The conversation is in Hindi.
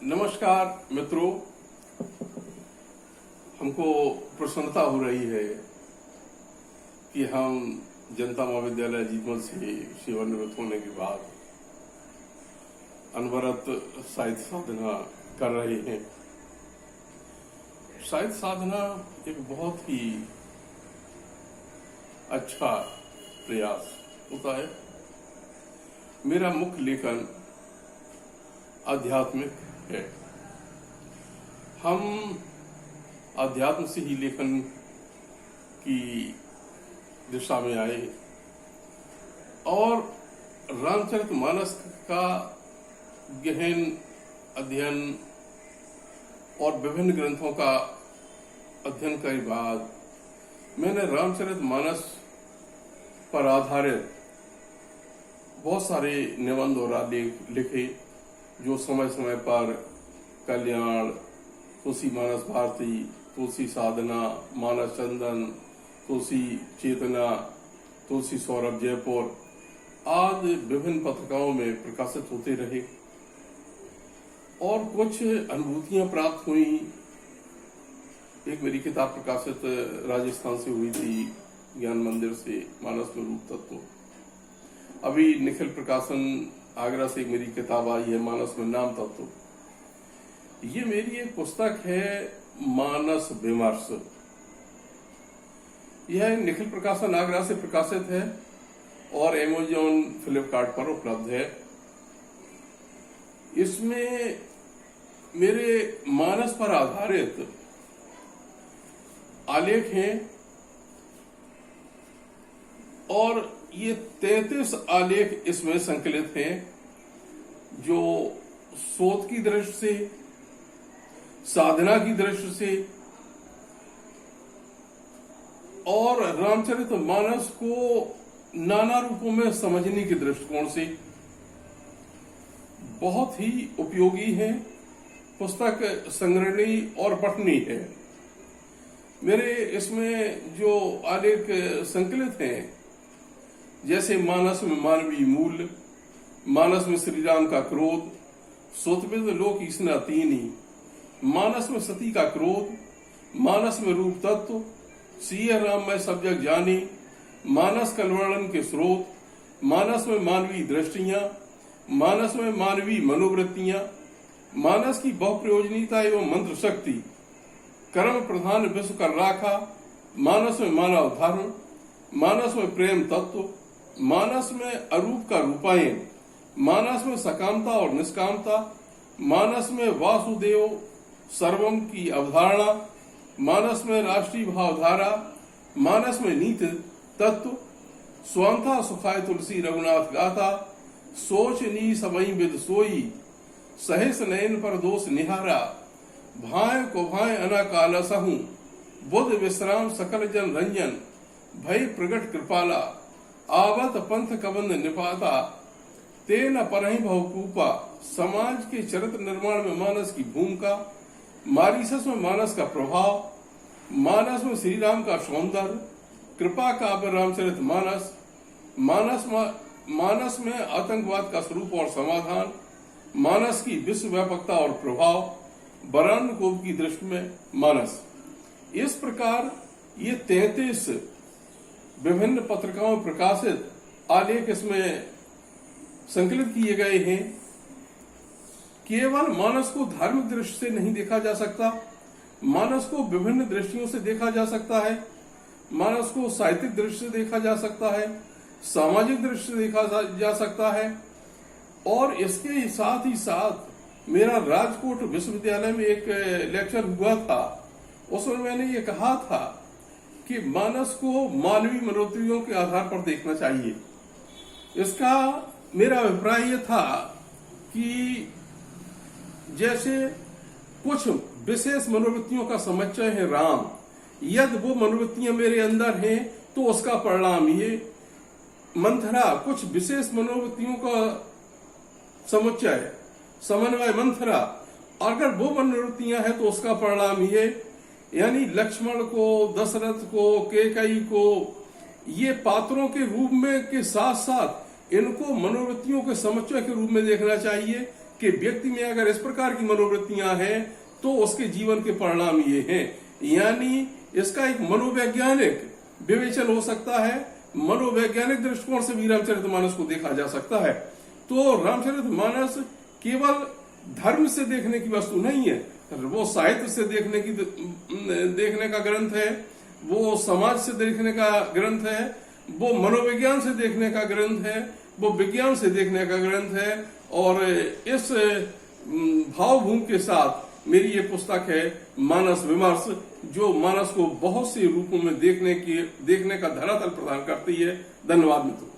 नमस्कार मित्रों, हमको प्रसन्नता हो रही है कि हम जनता महाविद्यालय अजीतमल से सेवानिवृत्त होने के बाद अनवरत साहित्य साधना कर रहे हैं। साहित्य साधना एक बहुत ही अच्छा प्रयास होता है। मेरा मुख्य लेखन आध्यात्मिक है। हम अध्यात्म से ही लेखन की दिशा में आए और रामचरितमानस का गहन अध्ययन और विभिन्न ग्रंथों का अध्ययन के बाद मैंने रामचरितमानस पर आधारित बहुत सारे निबंध और आलेख लिखे, जो समय समय पर कल्याण, तुलसी मानस भारती, तुलसी साधना, मानस चंदन, तुलसी चेतना, तुलसी सौरभ जयपुर आदि विभिन्न पत्रिकाओं में प्रकाशित होते रहे और कुछ अनुभूतियां प्राप्त हुई। एक मेरी किताब प्रकाशित राजस्थान से हुई थी, ज्ञान मंदिर से, मानस में रूप तत्व। अभी निखिल प्रकाशन आगरा से एक मेरी किताब आई है, मानस में नाम तत्व। ये मेरी एक पुस्तक है, मानस विमर्श। यह निखिल प्रकाशन आगरा से प्रकाशित है और अमेज़न, फ्लिपकार्ट पर उपलब्ध है। इसमें मेरे मानस पर आधारित आलेख हैं और ये 33 आलेख इसमें संकलित हैं, जो शोध की दृष्टि से, साधना की दृष्टि से और रामचरितमानस को नाना रूपों में समझने के दृष्टिकोण से बहुत ही उपयोगी है। पुस्तक संग्रहणीय और पठनीय है। मेरे इसमें जो आलेख संकलित हैं, जैसे मानस में मानवीय मूल्य, मानस में श्री राम का क्रोध, सुतविद लोक ईसना तीनी, मानस में सती का क्रोध, मानस में रूप तत्व, सिया राम में सब जग जानी, मानस कलवर्णन के स्रोत, मानस में मानवीय दृष्टियां, मानस में मानवीय मनोवृत्तियां, मानस की बहुप्रयोजनीयता एवं मंत्र शक्ति, कर्म प्रधान विश्व कर राखा, मानस में मानव धर्म, मानस में प्रेम तत्व, मानस में अरूप का रूपायन, मानस में सकामता और निष्कामता, मानस में वासुदेव सर्वम की अवधारणा, मानस में राष्ट्रीय भावधारा, मानस में नीति तत्व, स्वांथा सुखाय तुलसी रघुनाथ गाथा, सोच नी सबई विद सोई, सहेस नयन पर दोष निहारा, भाय को भाय अनाकाल सहू, बुध विश्राम सकल जन रंजन, भय प्रगट कृपाला, आवत पंथ कबंध निपाता, तेन परहि भवकूपा, समाज के चरित्र निर्माण में मानस की भूमिका, मारीसस में मानस का प्रभाव, मानस में श्री राम का सौंदर्य, कृपा काव्य रामचरितमानस, मानस में आतंकवाद का स्वरूप और समाधान, मानस की विश्व व्यापकता और प्रभाव, बरान कोप की दृष्टि में मानस। इस प्रकार ये 33 विभिन्न पत्रिकाओं में प्रकाशित आलेख इसमें संकलित किए गए हैं। केवल मानस को धार्मिक दृष्टि से नहीं देखा जा सकता, मानस को विभिन्न दृष्टियों से देखा जा सकता है। मानस को साहित्यिक दृष्टि से देखा जा सकता है, सामाजिक दृष्टि से देखा जा सकता है और इसके साथ ही साथ मेरा राजकोट विश्वविद्यालय में एक लेक्चर हुआ था, उसमें मैंने ये कहा था कि मानस को मानवीय मनोवृत्तियों के आधार पर देखना चाहिए। इसका मेरा अभिप्राय यह था कि जैसे कुछ विशेष मनोवृत्तियों का समुच्चय है राम, यदि वो मनोवृत्तियां मेरे अंदर हैं तो उसका परिणाम ये। मंथरा कुछ विशेष मनोवृत्तियों का समुच्चय, समन्वय मंथरा, अगर वो मनोवृत्तियां हैं तो उसका परिणाम ये। यानी लक्ष्मण को, दशरथ को, केकई को ये पात्रों के रूप में के साथ साथ इनको मनोवृत्तियों के समुच्चय के रूप में देखना चाहिए। कि व्यक्ति में अगर इस प्रकार की मनोवृत्तियां हैं तो उसके जीवन के परिणाम ये हैं। यानी इसका एक मनोवैज्ञानिक विवेचन हो सकता है, मनोवैज्ञानिक दृष्टिकोण से भी रामचरितमानस को देखा जा सकता है। तो रामचरितमानस केवल धर्म से देखने की वस्तु नहीं है, वो साहित्य से देखने का ग्रंथ है, वो समाज से देखने का ग्रंथ है, वो मनोविज्ञान से देखने का ग्रंथ है, वो विज्ञान से देखने का ग्रंथ है। और इस भावभूमि के साथ मेरी ये पुस्तक है मानस विमर्श, जो मानस को बहुत से रूपों में देखने का धरातल प्रदान करती है। धन्यवाद मित्रों।